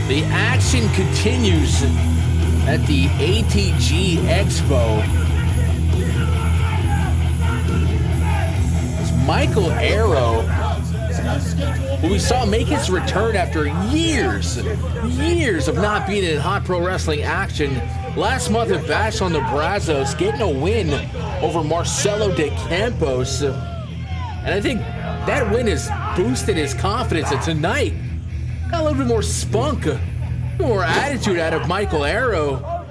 The action continues at the ATG Expo. It's Michael Arrow, who we saw make his return after years of not being in hot pro wrestling action. Last month at Bash on the Brazos, getting a win over Marcelo de Campos. And I think that win has boosted his confidence. And tonight, got a little bit more spunk, more attitude out of Michael Arrow.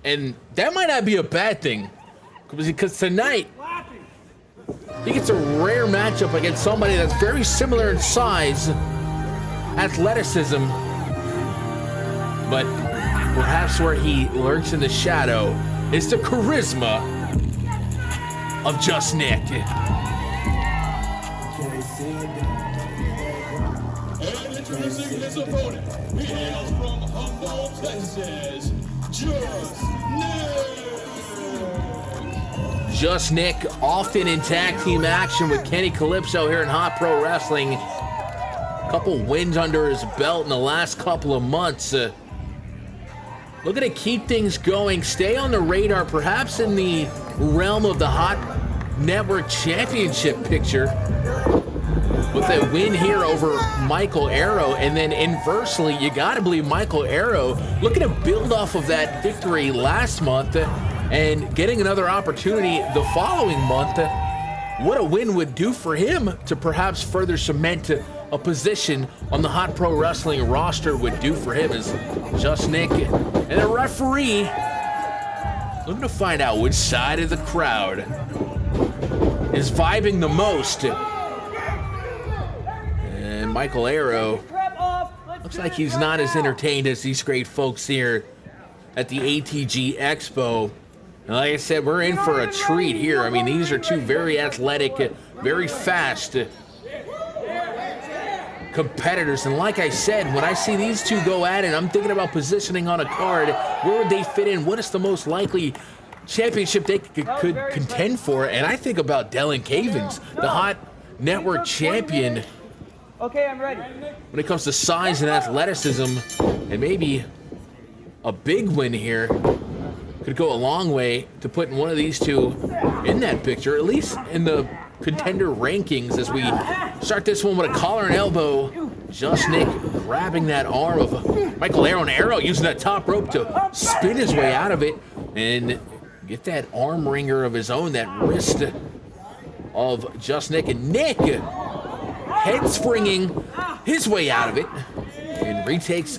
And that might not be a bad thing, because tonight, he gets a rare matchup against somebody that's very similar in size, athleticism, but perhaps where he lurks in the shadow is the charisma of Jus Nic. And introducing his opponent, he hails from Humboldt, Texas, Jus Nic. Jus Nic, often in tag team action with Kenny Calypso here in Hot Pro Wrestling. Couple wins under his belt in the last couple of months. Looking to keep things going, stay on the radar, perhaps in the realm of the Hot Network Championship picture, with a win here over Michael Arrow. And then inversely, you gotta believe Michael Arrow looking to build off of that victory last month and getting another opportunity the following month. What a win would do for him to perhaps further cement a position on the Hot Pro Wrestling roster would do for him as Jus Nic and the referee looking to find out which side of the crowd is vibing the most. And Michael Arrow looks like he's not as entertained as these great folks here at the ATG Expo. And like I said, we're in for a treat here. I mean, these are two very athletic, very fast competitors. And like I said, when I see these two go at it, I'm thinking about positioning on a card. Where would they fit in? What is the most likely championship they could contend for? And I think about Dylan Cavens, the Hot Network champion. Okay, I'm ready. When it comes to size and athleticism, and maybe a big win here could go a long way to putting one of these two in that picture, at least in the contender rankings, as we start this one with a collar and elbow. Jus Nic grabbing that arm of Michael Arrow, and Arrow using that top rope to spin his way out of it and get that arm wringer of his own, that wrist of Jus Nic. And Nic head springing his way out of it and retakes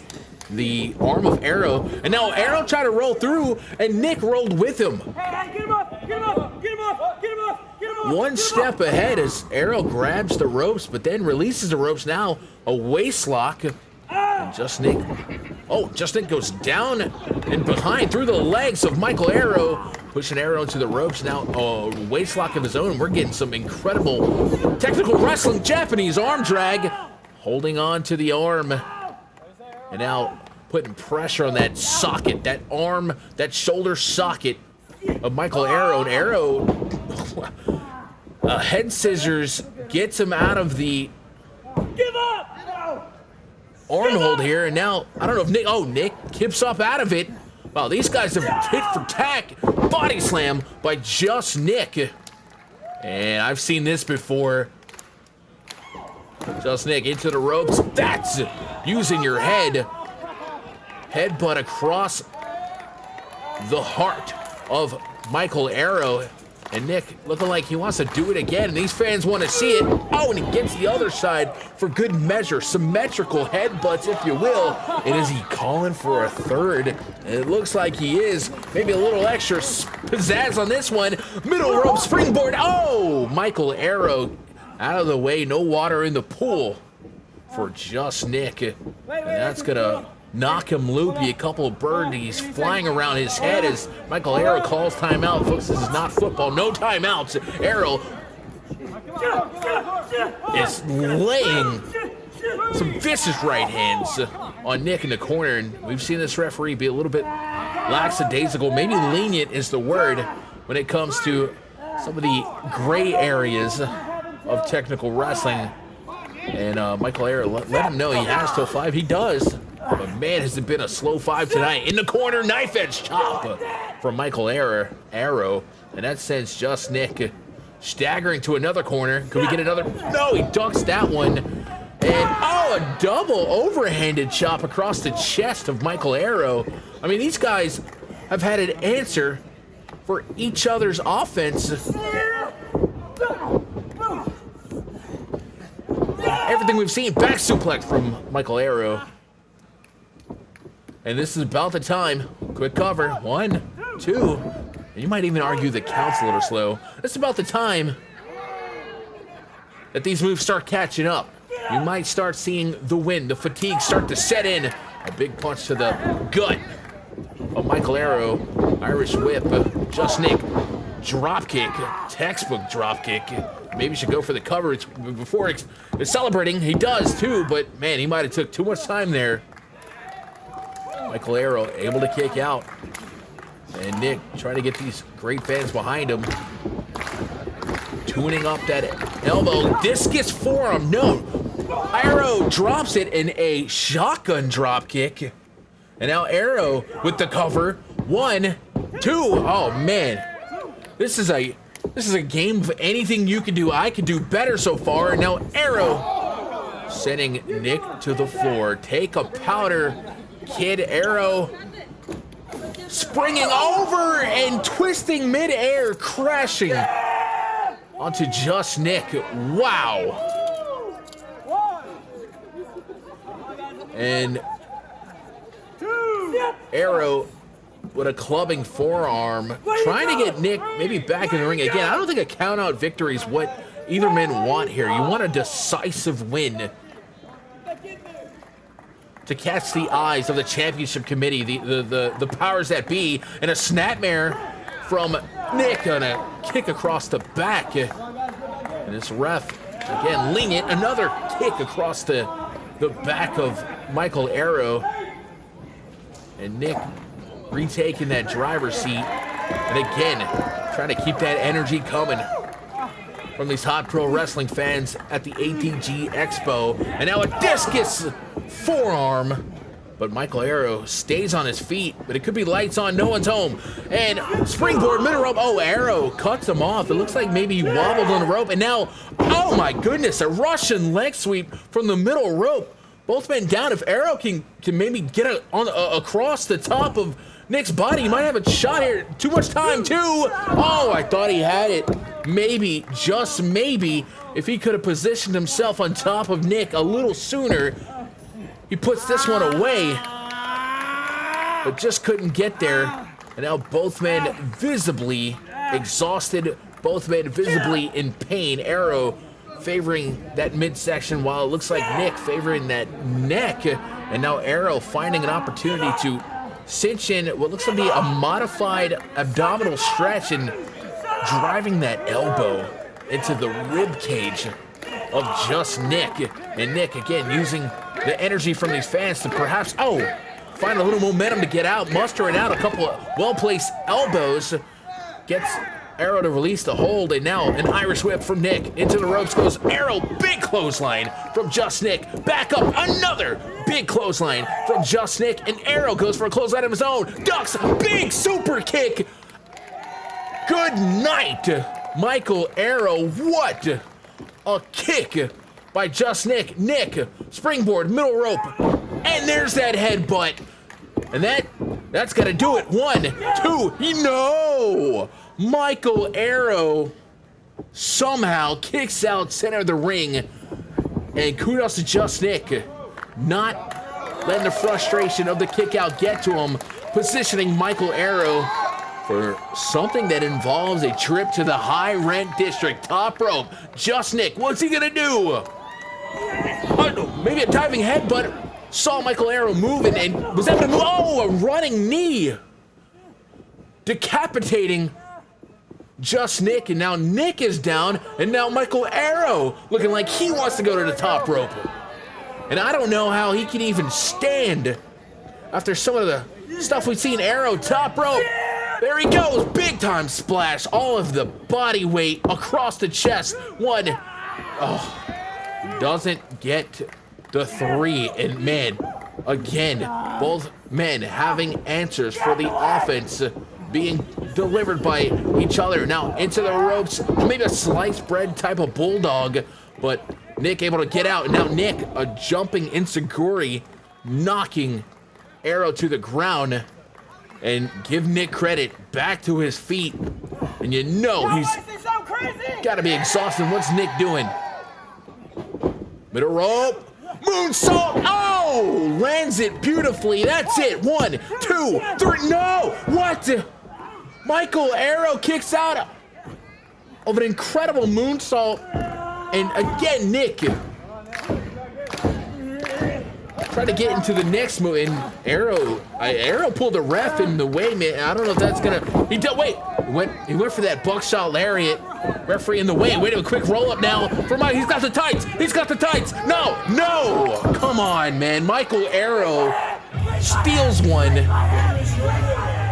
the arm of Arrow. And now Arrow tried to roll through, and Nic rolled with him. Hey, get him up! Get him up! Get him up! Get him up! Get him up! One step ahead as Arrow grabs the ropes, but then releases the ropes. Now a waist lock. And Jus Nic goes down and behind through the legs of Michael Arrow, pushing Arrow to the ropes. Now a waist lock of his own. We're getting some incredible technical wrestling, Japanese arm drag, holding on to the arm. And now putting pressure on that socket, that arm, that shoulder socket of Michael Arrow. And Arrow, head scissors gets him out of the arm hold here. And now, I don't know if Nic kips up out of it. Wow, these guys have hit for tack. Body slam by Jus Nic. And I've seen this before. Jus Nic into the ropes. That's using your head. Headbutt across the heart of Michael Arrow. And Nic looking like he wants to do it again. And these fans want to see it. Oh, and he gets the other side for good measure. Symmetrical headbutts, if you will. And is he calling for a third? It looks like he is. Maybe a little extra pizzazz on this one. Middle rope springboard. Oh, Michael Arrow out of the way. No water in the pool for Jus Nic. And that's going to knock him loopy. A couple of birdies flying around his head as Michael Arrow calls timeout. Folks, this is not football. No timeouts. Arrow is laying some vicious right hands on Nic in the corner. And we've seen this referee be a little bit lackadaisical. Maybe lenient is the word when it comes to some of the gray areas of technical wrestling. And Michael Arrow let him know he has till 5. He does. But man, has it been a slow 5 tonight. In the corner, knife edge chop from Michael Arrow. And that sends Jus Nic staggering to another corner. Could we get another? No, he ducks that one. And oh, a double overhanded chop across the chest of Michael Arrow. I mean, these guys have had an answer for each other's offense. Everything we've seen, back suplex from Michael Arrow. And this is about the time. Quick cover, 1, 2. And you might even argue the count's a little slow. This is about the time that these moves start catching up. You might start seeing the wind, the fatigue start to set in. A big punch to the gut of Michael Arrow. Irish whip, Jus Nic, drop kick, textbook drop kick. Maybe should go for the coverage before it's celebrating. He does too, but man, he might have took too much time there. Michael Arrow able to kick out. And Nic trying to get these great fans behind him. Tuning up that elbow. Discus forearm. No. Arrow drops it in a shotgun drop kick. And now Arrow with the cover. 1, 2. Oh man. This is a game of anything you can do. I could do better so far. And now Arrow sending Nic to the floor. Take a powder, kid. Arrow springing over and twisting midair, crashing onto Jus Nic. Wow. And Arrow with a clubbing forearm, trying to get Nic maybe back in the ring again. I don't think a count-out victory is what either man want here. You want a decisive win to catch the eyes of the championship committee, the powers that be, and a snapmare from Nic on a kick across the back. And this ref, again, lenient, another kick across the back of Michael Arrow. And Nic retaking that driver's seat. And again, trying to keep that energy coming from these hot pro wrestling fans at the ATG Expo. And now a discus forearm. But Michael Arrow stays on his feet, but it could be lights on, no one's home. And springboard, middle rope. Oh, Arrow cuts him off. It looks like maybe he wobbled on the rope. And now, oh my goodness, a Russian leg sweep from the middle rope. Both men down. If Arrow can maybe get across the top of Nic's body, he might have a shot here. Too much time, too. Oh, I thought he had it. Maybe, just maybe, if he could have positioned himself on top of Nic a little sooner. He puts this one away, but just couldn't get there. And now both men visibly exhausted, both men visibly in pain. Arrow favoring that midsection, while it looks like Nic favoring that neck. And now Arrow finding an opportunity to cinch in what looks to be a modified abdominal stretch and driving that elbow into the rib cage of Jus Nic. And Nic again using the energy from these fans to perhaps, find a little momentum to get out, mustering out a couple of well-placed elbows. Gets Arrow to release the hold, and now an Irish whip from Nic. Into the ropes goes Arrow, big clothesline from Jus Nic. Back up, another big clothesline from Jus Nic, and Arrow goes for a clothesline of his own. Ducks, big super kick. Good night, Michael Arrow. What a kick by Jus Nic. Nic, springboard, middle rope, and there's that headbutt. And that's gonna do it. 1, 2, no! Michael Arrow somehow kicks out center of the ring. And kudos to Jus Nic, not letting the frustration of the kick out get to him, positioning Michael Arrow for something that involves a trip to the high rent district. Top rope, Jus Nic, what's he gonna do? Maybe a diving headbutt. Saw Michael Arrow moving and was able to move. Oh, a running knee. Decapitating Jus Nic, and now Nic is down, and now Michael Arrow looking like he wants to go to the top rope. And I don't know how he can even stand after some of the stuff we've seen. Arrow, top rope. There he goes, big time splash. All of the body weight across the chest. 1, doesn't get the 3, and man, Again, both men having answers for the offense being delivered by each other. Now into the ropes, maybe a sliced bread type of bulldog, but Nick able to get out. And now Nick, a jumping enziguri, knocking Arrow to the ground. And give Nick credit, back to his feet. And you know he's got to be exhausted. What's Nick doing? Middle rope. Moonsault. Oh, lands it beautifully. That's it. 1, 2, 3. No. What? Michael Arrow kicks out of an incredible moonsault. And again, Nick tried to get into the next move. And Arrow pulled the ref in the way, man. I don't know if that's gonna. He went for that buckshot lariat. Referee in the way. Wait a quick roll up now for Mike. He's got the tights. He's got the tights. No. Come on, man. Michael Arrow steals one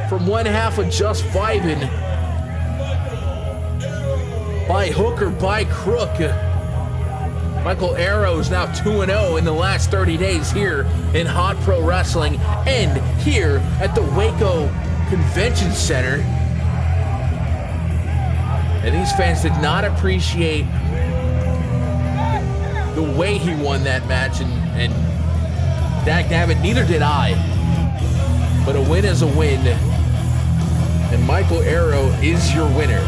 from one half of Jus Vibing. By hook or by crook. Michael Arrow is now 2-0 in the last 30 days here in Hot Pro Wrestling and here at the Waco Convention Center. And these fans did not appreciate the way he won that match, and dagnabbit, neither did I. But a win is a win, and Michael Arrow is your winner.